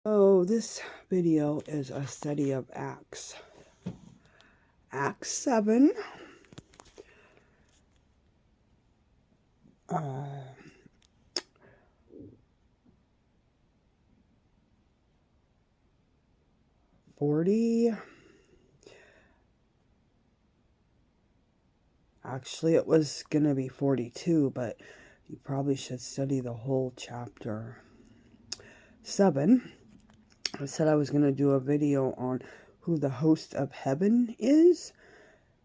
So this video is a study of Acts. Acts 7. 40. Actually, it was going to be 42, but you probably should study the whole chapter. 7. I said I was going to do a video on who the host of heaven is.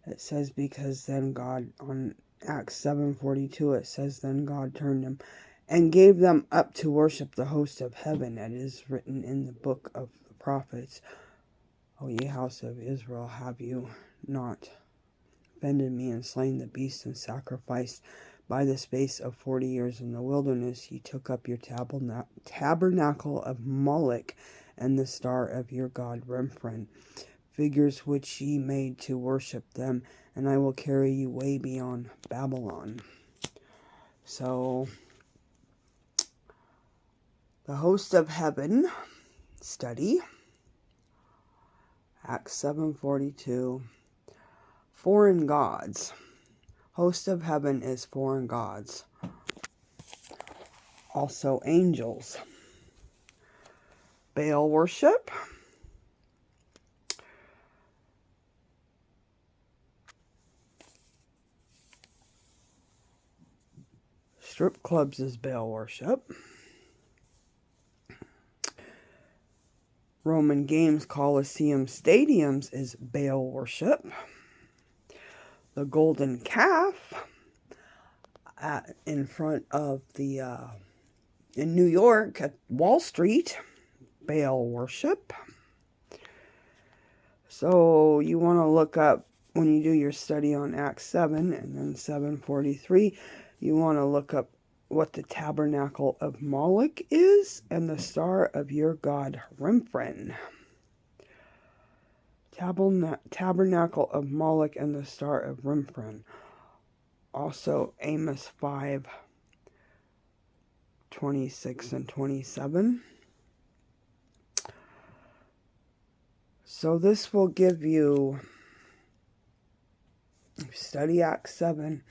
It says because then God, on Acts 7:42, it says then God turned them and gave them up to worship the host of heaven. It is written in the book of the prophets. O ye house of Israel, have you not offended me and slain the beast and sacrificed by the space of 40 years in the wilderness? Ye took up your tabernacle of Moloch and the star of your god Remphan, figures which ye made to worship them, and I will carry you way beyond Babylon. So, the host of heaven study, Acts 7:42. Foreign gods. Host of heaven is foreign gods. Also angels. Baal worship. Strip clubs is Baal worship. Roman games, Colosseum stadiums is Baal worship. The golden calf in front of the, in New York at Wall Street, Baal worship. So you want to look up, when you do your study on Acts 7 and then 7:43, you want to look up what the tabernacle of Moloch is and the star of your god Remphan. Tabernacle of Moloch and the star of Remphan. Also Amos 5:26 and 27. So this will give you, study Acts 7,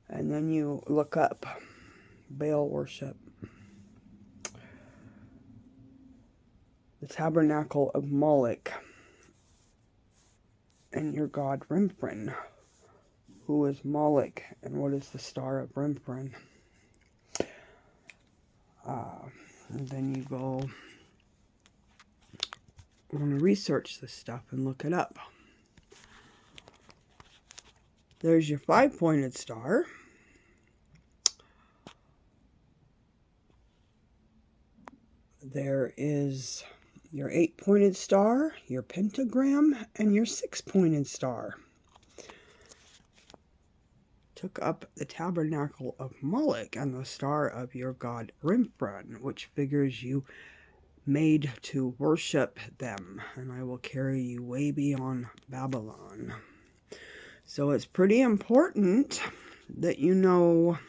and then you look up Baal worship. The tabernacle of Moloch and your god Remphan. Who is Moloch and what is the star of Remphan? And then you want to research this stuff and look it up. There's your 5-pointed star. There is your 8-pointed star, your pentagram, and your 6-pointed star. Took up the tabernacle of Moloch and the star of your god Remphan, which figures you made to worship them, and I will carry you way beyond Babylon. So it's pretty important that you know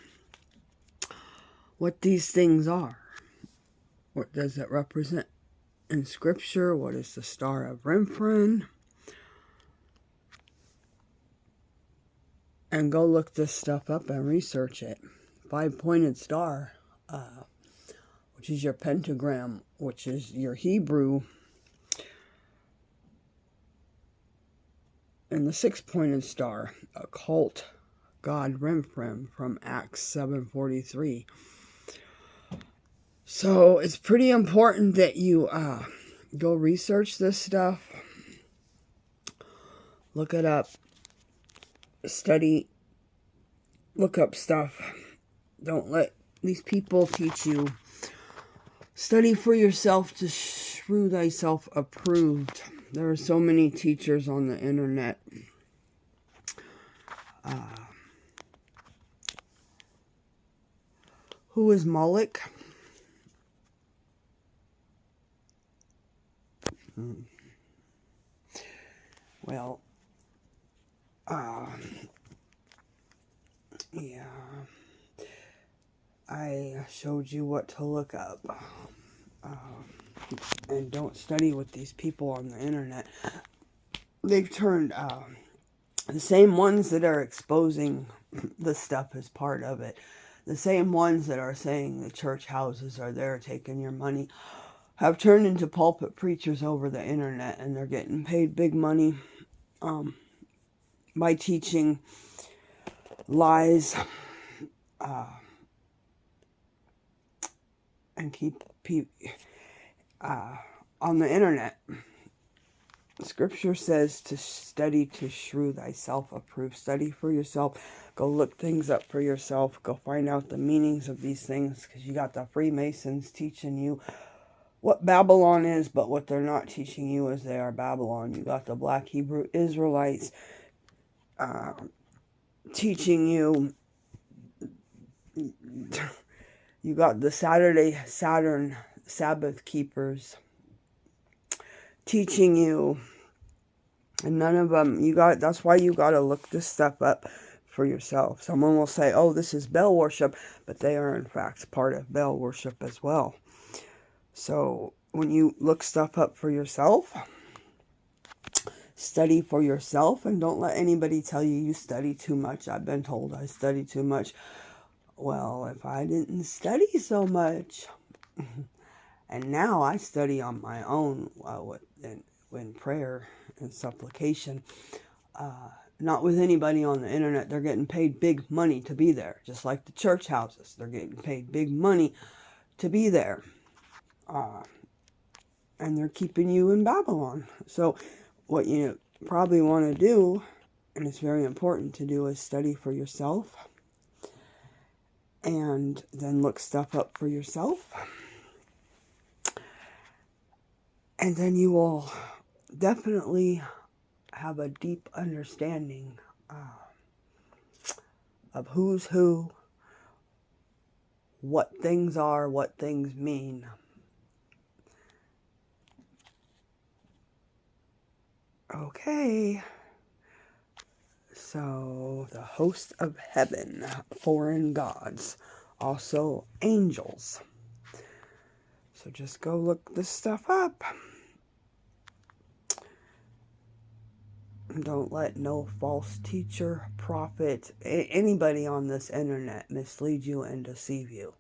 what these things are. What does it represent in Scripture? What is the star of Remphan? And go look this stuff up and research it. 5-pointed star, which is your pentagram, which is your Hebrew. And the 6-pointed star, occult god Remphan from Acts 7:43. So it's pretty important that you go research this stuff. Look it up. Study. Look up stuff. Don't let these people teach you. Study for yourself to shew thyself approved. There are so many teachers on the internet. Who is Moloch? Well, yeah, I showed you what to look up. and don't study with these people on the internet. They've turned the same ones that are exposing the stuff as part of it. The same ones that are saying the church houses are there taking your money have turned into pulpit preachers over the internet, and they're getting paid big money by teaching lies and keep people on the internet. Scripture says to study to shew thyself approved. Study for yourself. Go look things up for yourself. Go find out the meanings of these things, because you got the Freemasons teaching you what Babylon is, but what they're not teaching you is they are Babylon. You got the Black Hebrew Israelites teaching you. You got the Saturn Sabbath keepers teaching you, and none of them, that's why you got to look this stuff up for yourself. Someone will say, oh, this is Baal worship, but they are in fact part of Baal worship as well. So when you look stuff up for yourself, study for yourself, and don't let anybody tell you study too much. I've been told I study too much. Well, if I didn't study so much, and now I study on my own in prayer and supplication, not with anybody on the internet. They're getting paid big money to be there, just like the church houses. They're getting paid big money to be there, and they're keeping you in Babylon. So what you probably want to do, and it's very important to do, is study for yourself, and then look stuff up for yourself. And then you will definitely have a deep understanding of who's who, what things are, what things mean. Okay. So, the host of heaven, foreign gods, also angels. So just go look this stuff up. Don't let no false teacher, prophet, anybody on this internet mislead you and deceive you.